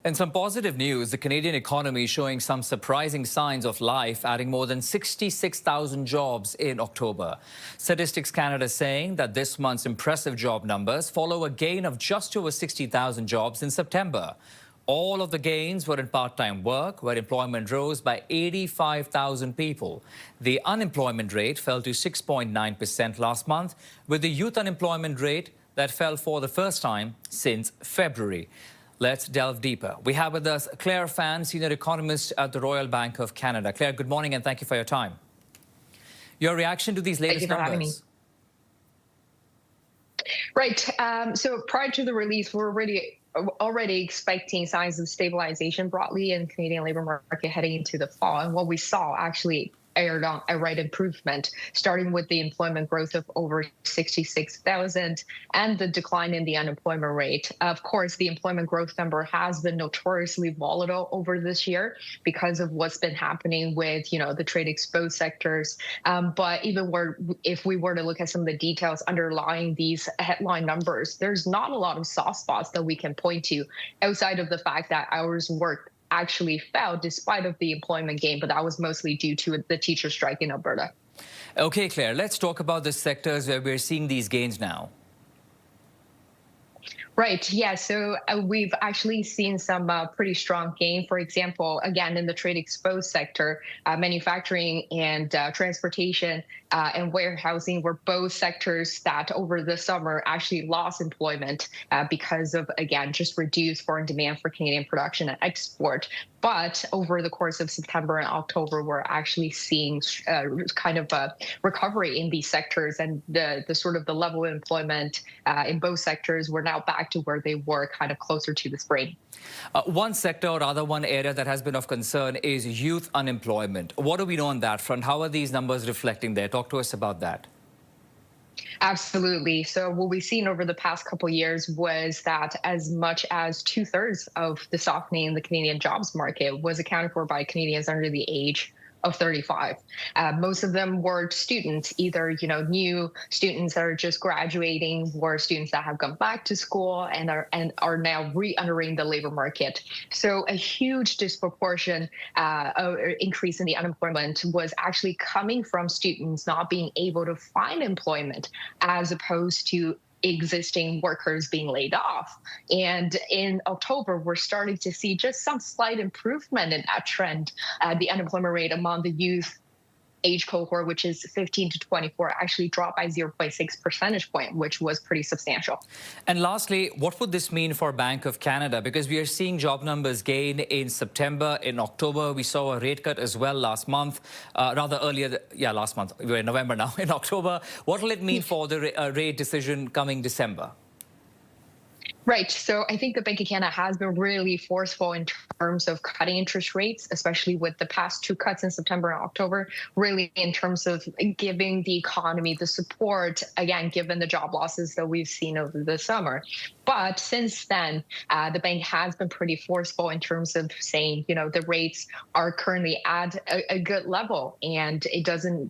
And some positive news, the Canadian economy is showing some surprising signs of life, adding more than 66,000 jobs in October. Statistics Canada saying that this month's impressive job numbers follow a gain of just over 60,000 jobs in September. All of the gains were in part-time work, where employment rose by 85,000 people. The unemployment rate fell to 6.9% last month, with the youth unemployment rate that fell for the first time since February. Let's delve deeper. We have with us Claire Fan, senior economist at the Royal Bank of Canada. Claire, good morning and thank you for your time. Your reaction to these latest numbers? Having me. Right. So prior to the release, we're already expecting signs of stabilization broadly in the Canadian labor market heading into the fall. And what we saw actually aired on a right improvement, starting with the employment growth of over 66,000 and the decline in the unemployment rate. Of course, the employment growth number has been notoriously volatile over this year because of what's been happening with, the trade exposed sectors. But even if we were to look at some of the details underlying these headline numbers, there's not a lot of soft spots that we can point to outside of the fact that hours worked actually fell despite of the employment gain, but that was mostly due to the teacher strike in Alberta. Okay, Claire, let's talk about the sectors where we're seeing these gains now. Right. Yeah. So we've actually seen some pretty strong gain. For example, again, in the trade exposed sector, manufacturing and transportation and warehousing were both sectors that over the summer actually lost employment because of, again, just reduced foreign demand for Canadian production and export. But over the course of September and October, we're actually seeing kind of a recovery in these sectors, and the sort of the level of employment in both sectors, we're now back to where they were kind of closer to the spring. One sector or rather one area that has been of concern is youth unemployment. What do we know on that front? How are these numbers reflecting there? Talk to us about that. Absolutely. So what we've seen over the past couple of years was that as much as 2/3 of the softening in the Canadian jobs market was accounted for by Canadians under the age of 35. Most of them were students, either new students that are just graduating, or students that have gone back to school and are now re-entering the labor market. So a huge disproportion increase in the unemployment was actually coming from students not being able to find employment, as opposed to existing workers being laid off. And in October, we're starting to see just some slight improvement in that trend. The unemployment rate among the youth age cohort, which is 15 to 24, actually dropped by 0.6 percentage point, which was pretty substantial. And lastly, what would this mean for Bank of Canada? Because we are seeing job numbers gain in September. In October, we saw a rate cut as well last month, last month. We're in November now. In October, what will it mean for the rate decision coming December? Right. So I think the Bank of Canada has been really forceful in terms of cutting interest rates, especially with the past two cuts in September and October, really in terms of giving the economy the support, again, given the job losses that we've seen over the summer. But since then, the bank has been pretty forceful in terms of saying, the rates are currently at a good level, and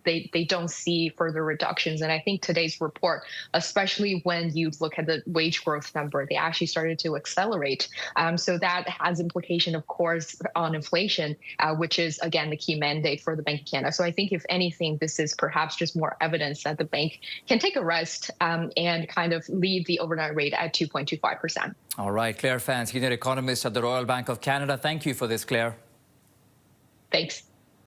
they don't see further reductions. And I think today's report, especially when you look at the wage growth number, they actually started to accelerate. So that has implication, of course, on inflation, which is, again, the key mandate for the Bank of Canada. So I think, if anything, this is perhaps just more evidence that the bank can take a rest and kind of leave the overnight rate at 2.25%. All right, Claire Fan, senior economist at the Royal Bank of Canada. Thank you for this, Claire. Thanks.